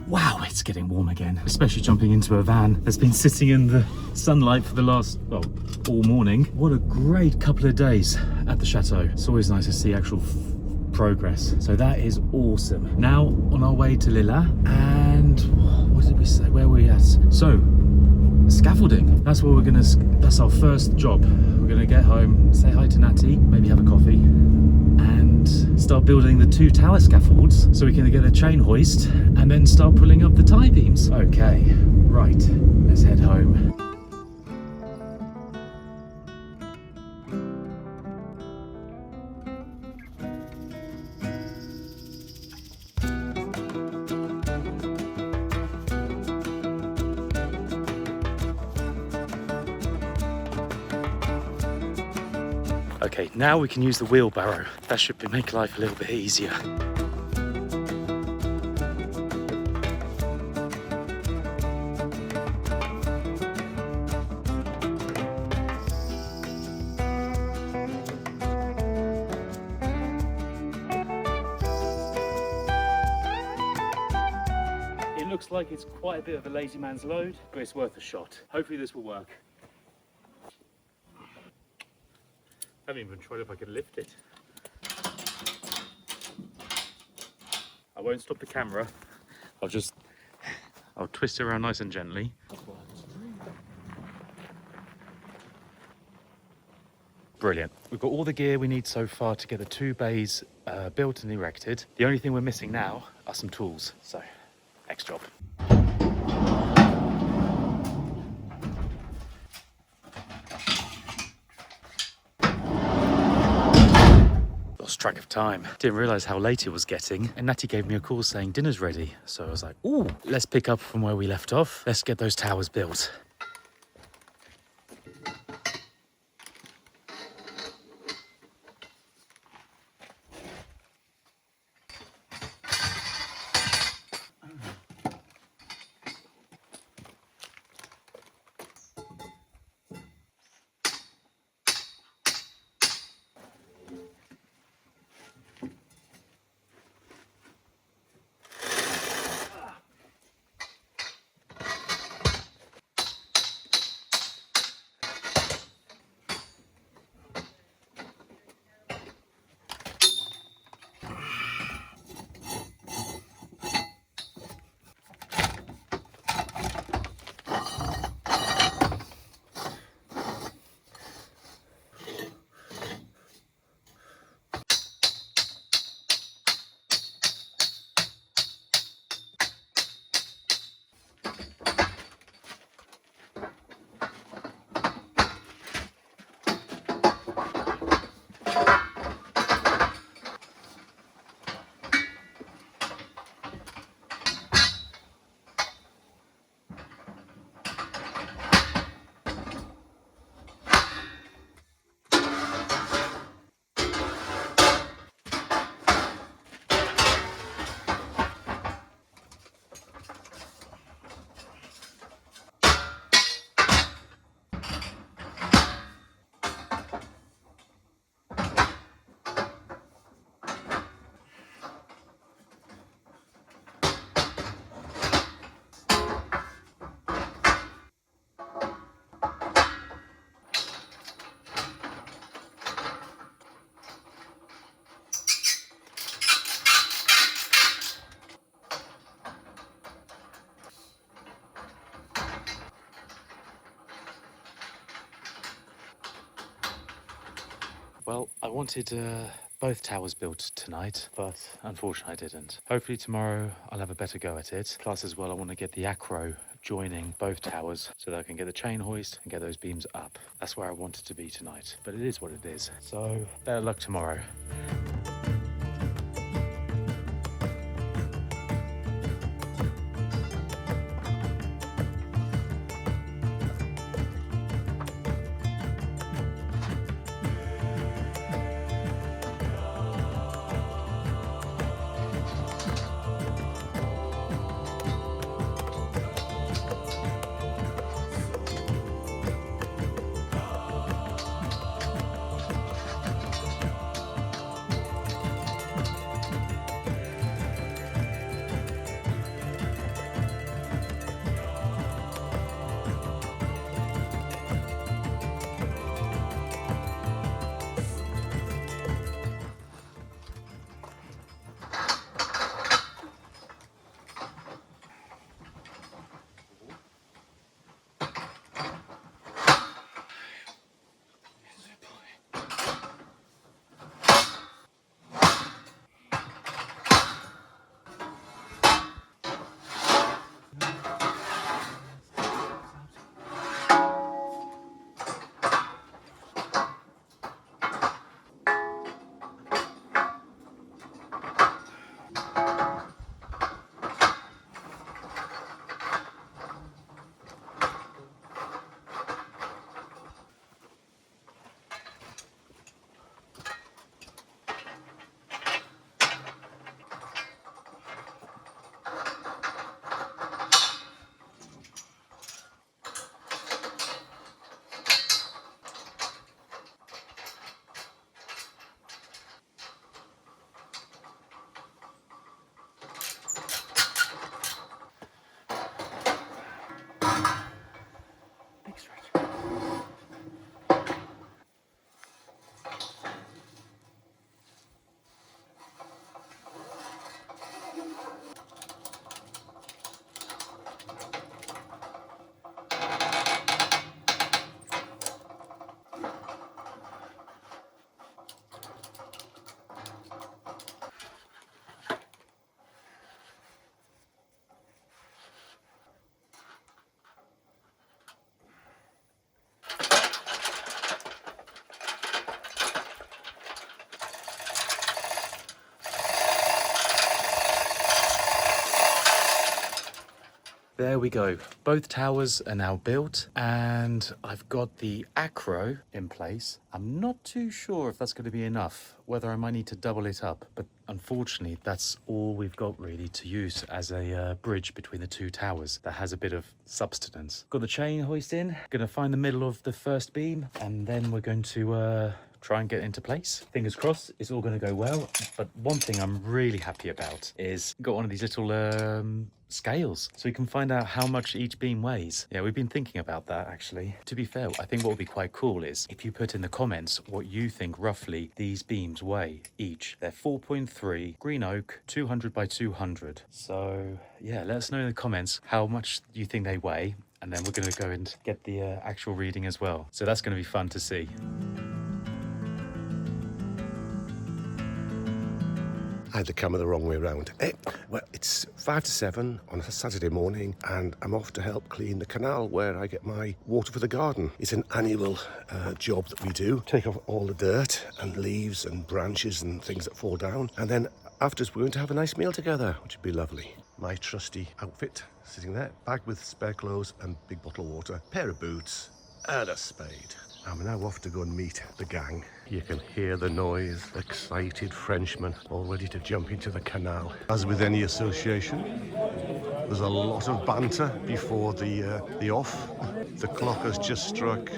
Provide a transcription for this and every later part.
Wow, it's getting warm again, especially jumping into a van that's been sitting in the sunlight for the last, well, all morning. What a great couple of days at the Chateau. It's always nice to see actual progress. So that is awesome. Now on our way to Lilla, and what did we say? Where were we at? So, scaffolding. That's what that's our first job. We're gonna get home, say hi to Natty, maybe have a coffee, and start building the 2 tower scaffolds so we can get a chain hoist and then start pulling up the tie beams. Okay, right, let's head home. Okay, now we can use the wheelbarrow. That should make life a little bit easier. It looks like it's quite a bit of a lazy man's load, but it's worth a shot. Hopefully this will work. I haven't even tried if I could lift it. I won't stop the camera. I'll twist it around nice and gently. Brilliant. We've got all the gear we need so far to get the 2 bays built and erected. The only thing we're missing now are some tools. So, next job. Lost track of time. Didn't realise how late it was getting, and Natty gave me a call saying dinner's ready. So I was like, ooh, let's pick up from where we left off. Let's get those towers built. Well, I wanted both towers built tonight, but unfortunately I didn't. Hopefully tomorrow I'll have a better go at it. Plus as well, I want to get the acro joining both towers so that I can get the chain hoist and get those beams up. That's where I want it to be tonight, but it is what it is. So better luck tomorrow. There we go. Both towers are now built and I've got the acro in place. I'm not too sure if that's going to be enough, whether I might need to double it up, but unfortunately that's all we've got really to use as a bridge between the two towers that has a bit of substance. Got the chain hoist in, gonna find the middle of the first beam, and then we're going to try and get into place. Fingers crossed it's all going to go well. But one thing I'm really happy about is got one of these little scales so we can find out how much each beam weighs. Yeah, we've been thinking about that actually. To be fair, I think what would be quite cool is if you put in the comments what you think roughly these beams weigh each. They're 4.3 green oak, 200 by 200. So yeah, let us know in the comments how much you think they weigh, and then we're going to go and get the actual reading as well. So that's going to be fun to see. I had the camera the wrong way around. Well, it's 5 to 7 on a Saturday morning and I'm off to help clean the canal where I get my water for the garden. It's an annual job that we do. Take off all the dirt and leaves and branches and things that fall down. And then afterwards we're going to have a nice meal together, which would be lovely. My trusty outfit sitting there, bag with spare clothes and big bottle of water, pair of boots and a spade. I'm now off to go and meet the gang. You can hear the noise, excited Frenchmen all ready to jump into the canal. As with any association, there's a lot of banter before the off. The clock has just struck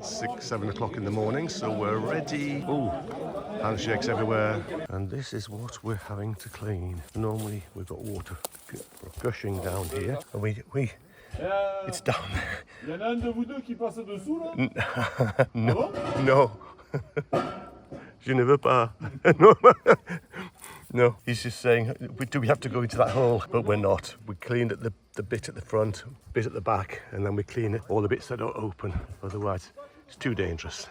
6, 7 o'clock in the morning, so we're ready. Oh, handshakes everywhere. And this is what we're having to clean. Normally we've got water gushing down here, and we it's down there. Il y en a un de vous deux qui passe dessous là? No, no. Je ne veux pas. No. No, he's just saying, do we have to go into that hole? But we're not. We cleaned at the bit at the front, bit at the back, and then we clean it all the bits that don't open. Otherwise, it's too dangerous.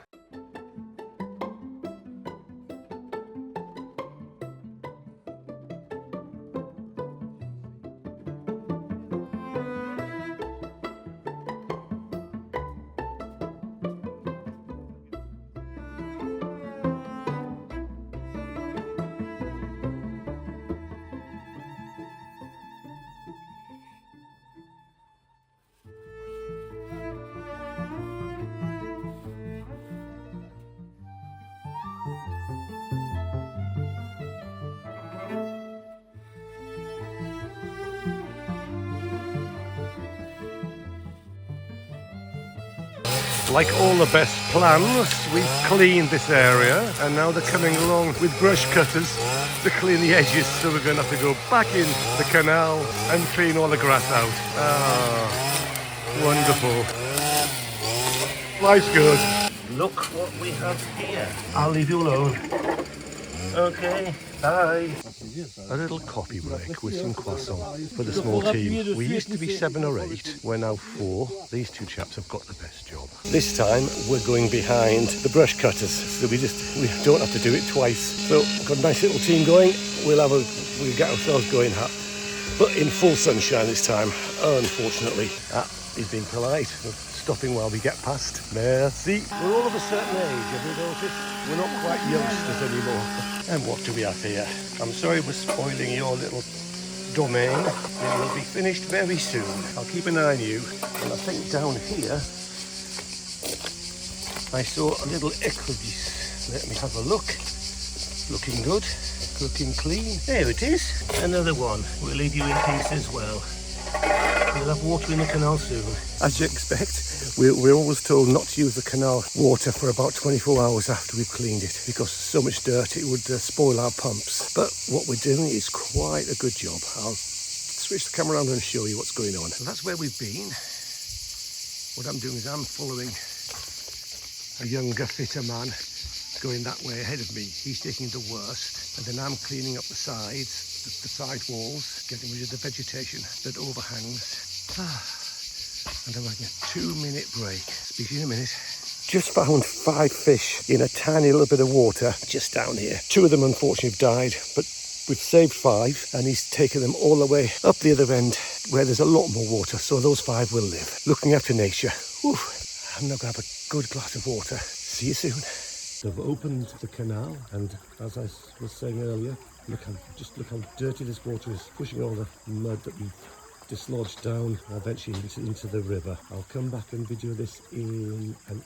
Like all the best plans, we've cleaned this area and now they're coming along with brush cutters to clean the edges, so we're going to have to go back in the canal and clean all the grass out. Ah, wonderful. Life's good. Look what we have here. I'll leave you alone. Okay, bye. A little coffee break with some croissants for the small team. We used to be 7 or 8, we're now 4. These two chaps have got the best job. This time we're going behind the brush cutters, so we don't have to do it twice. So got a nice little team going. We'll get ourselves going, but in full sunshine this time, unfortunately. He's being polite, stopping while we get past. Merci. We're all of a certain age, have you noticed? We're not quite youngsters anymore. And what do we have here? I'm sorry we're spoiling your little domain. It will be finished very soon. I'll keep an eye on you. And I think down here, I saw a little écrevisse. Let me have a look. Looking good, looking clean. There it is. Another one. We'll leave you in peace as well. We'll have water in the canal soon. As you expect, we're always told not to use the canal water for about 24 hours after we've cleaned it, because so much dirt it would spoil our pumps. But what we're doing is quite a good job. I'll switch the camera around and show you what's going on. So that's where we've been. What I'm doing is I'm following a younger, fitter man going that way ahead of me. He's taking the worst, and then I'm cleaning up the sides, the side walls, getting rid of the vegetation that overhangs. And I'm having a 2-minute break. Speak to you in a minute. Just found 5 fish in a tiny little bit of water just down here. 2 of them unfortunately have died, but we've saved 5, and he's taken them all the way up the other end where there's a lot more water, so those 5 will live. Looking after nature. Whew. I'm now going to have a good glass of water. See you soon. They've opened the canal, and as I was saying earlier, look how dirty this water is, pushing all the mud that we've dislodged down eventually into the river. I'll come back and video this at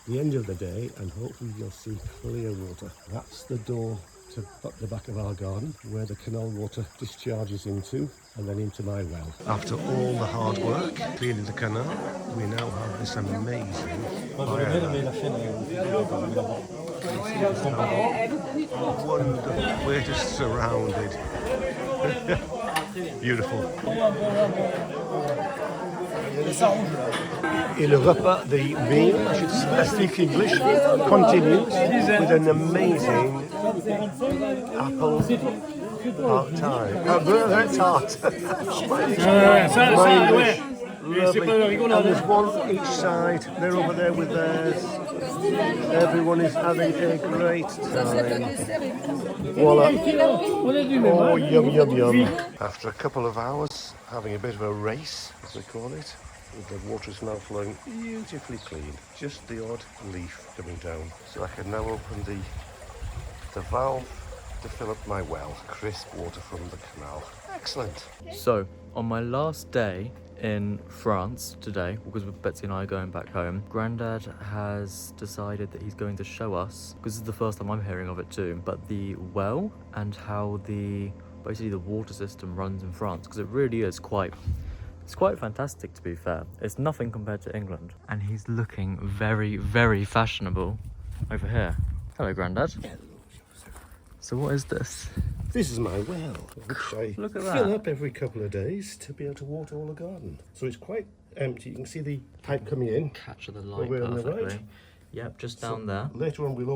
the end of the day, and hopefully you'll see clear water. That's the door to the back of our garden where the canal water discharges into, and then into my well. After all the hard work cleaning the canal, we now have this amazing wonderful. We're just surrounded. Beautiful. Et le repas, the meal, I should speak English, continues with an amazing apple tart. Lovely. And there's one each side. They're over there with theirs. Everyone is having a great time. Voila. Oh, yum, yum, yum. After a couple of hours, having a bit of a race, as they call it, the water is now flowing beautifully clean. Just the odd leaf coming down. So I can now open the valve to fill up my well. Crisp water from the canal. Excellent. So, on my last day in France today, because Betsy and I are going back home, Grandad has decided that he's going to show us, because this is the first time I'm hearing of it too, but the well and how basically the water system runs in France, because it really is it's quite fantastic, to be fair. It's nothing compared to England. And he's looking very, very fashionable over here. Hello, Grandad. Hello. So what is this? This is my well, which I Look at fill that. up every couple of days to be able to water all the garden. So it's quite empty. You can see the pipe coming in. Capture the light Over on the perfectly. right. Yep, just down there. Later on, we'll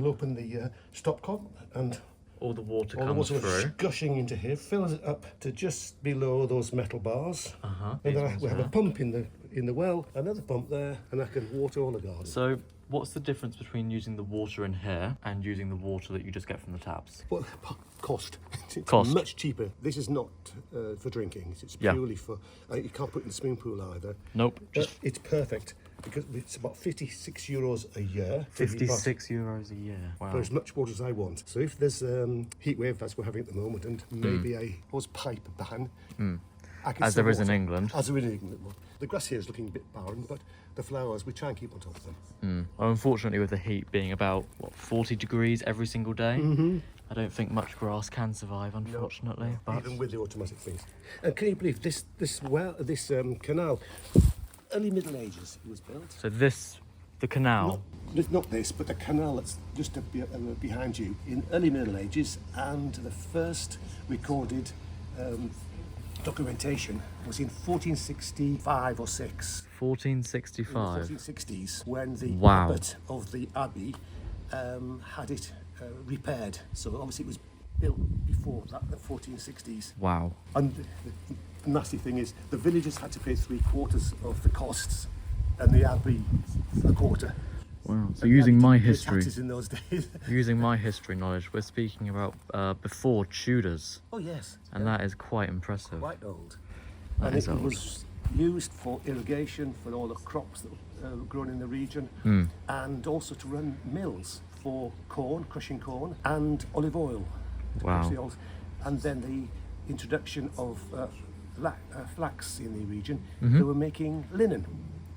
open the stopcock, and All the water all the comes water through. gushing into here, fills it up to just below those metal bars. And These then ones we have there. a pump in the well, another pump there, and I can water all the garden. So, what's the difference between using the water in here and using the water that you just get from the taps? Well, cost. It's Cost. much cheaper. This is not for drinking. It's Yeah. purely for. You can't put it in the swimming pool either. Nope. Just It's perfect because it's about €56 a year. €56 a year. Wow. For as much water as I want. So if there's heat wave, that's what we're having at the moment, and maybe a hose pipe ban. I can As still there is in water. England. As there is in England. The grass here is looking a bit barren, but the flowers, we try and keep on top of them. Well, unfortunately, with the heat being about 40 degrees every single day, I don't think much grass can survive, unfortunately. But Even with the automatic things. And can you believe this canal, early Middle Ages it was built. so the canal. Not this, but the canal that's just behind you in early Middle Ages, and the first recorded documentation was in 1465 or 6. 1465. In the 1460s, when the Wow. abbot of the abbey had it repaired. So obviously it was built before that, the 1460s. Wow. And the nasty thing is, the villagers had to pay 3/4 of the costs, and the abbey a quarter. Wow. So And using the my abbey didn't pay history, taxes in those days. using my history knowledge, we're speaking about before Tudors, Oh yes, and that is quite impressive. quite old. That And is it old. was used for irrigation for all the crops that were grown in the region, and also to run mills for corn, crushing corn, and olive oil. to Wow. crush the oils. And then the introduction of flax in the region, they were making linen.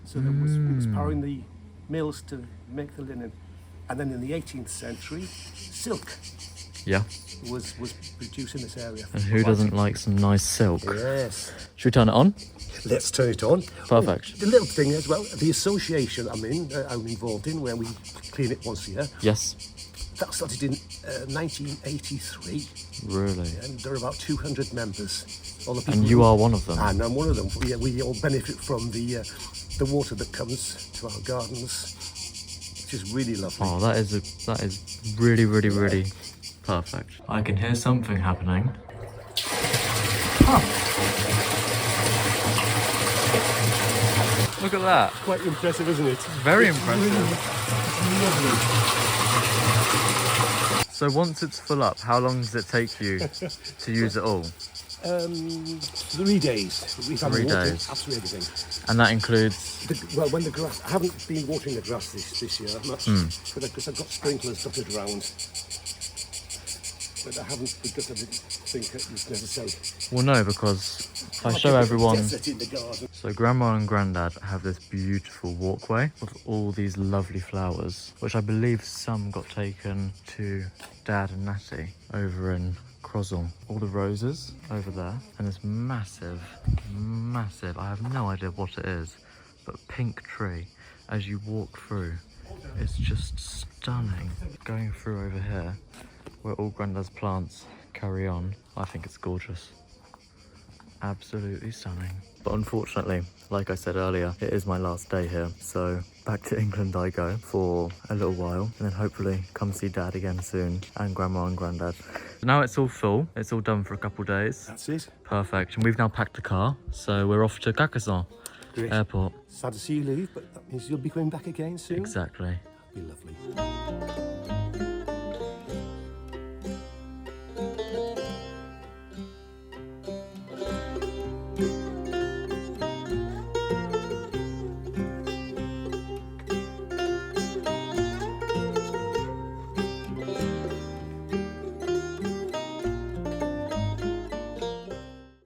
So it was powering the mills to make the linen. And then in the 18th century, silk Yeah. was produced in this area. And who doesn't like some nice silk? Yes. Should we turn it on? Let's turn it on. Perfect. Oh, the little thing as well, the association I'm involved in, where we clean it once a year, Yes. that started in 1983, Really? and there are about 200 members. All the people And you who- are one of them. And I'm one of them. We all benefit from the water that comes to our gardens, which is really lovely. Oh, that is really, really, really perfect. I can hear something happening. Look at that. Quite impressive, isn't it? Very impressive. So once it's full up, how long does it take you to use it all? 3 days. We've had 3 water, days. absolutely everything. And that includes... Well, when the grass, I haven't been watering the grass this year much, because I've got sprinklers dotted around. but I haven't because I didn't think it was necessary. Well, no, because if I show everyone. Desert in the garden. So Grandma and Granddad have this beautiful walkway with all these lovely flowers, which I believe some got taken to Dad and Natty over in Crozon. All the roses over there, and this massive, I have no idea what it is, but pink tree as you walk through. It's just stunning. Going through over here, where all Grandad's plants carry on, I think it's gorgeous. Absolutely stunning. But unfortunately, like I said earlier, it is my last day here, so back to England I go for a little while, and then hopefully come see Dad again soon, and Grandma and Grandad. Now it's all full, it's all done for a couple of days. That's it. Perfect, and we've now packed the car, so we're off to Carcassonne Great. Airport. Sad to see you leave, but that means you'll be coming back again soon. Exactly. That'd be lovely.